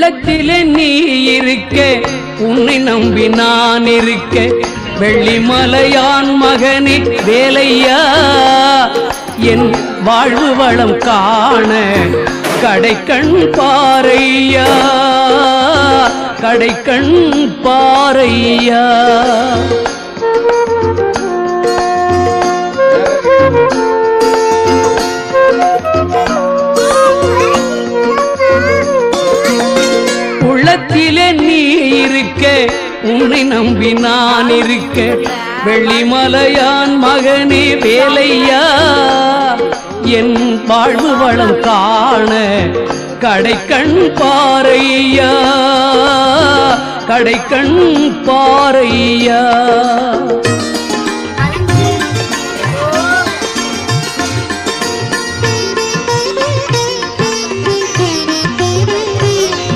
உள்ளத்திலே நீ இருக்க உன்னை நம்பி நான் இருக்க வெள்ளிமலையான் மகனே வேலையா என் வாழ்வு வளம் காண கடைக்கண் பாரையா கடைக்கண் பாரையா உள்ளத்திலே நீ இருக்க உன்னை நம்பி நான் இருக்க வெள்ளிமலையான் மகனே வேலையா என் வாழ்வு வளம் காண கடைக்கண் பாரையா கடைக்கண் பாரையா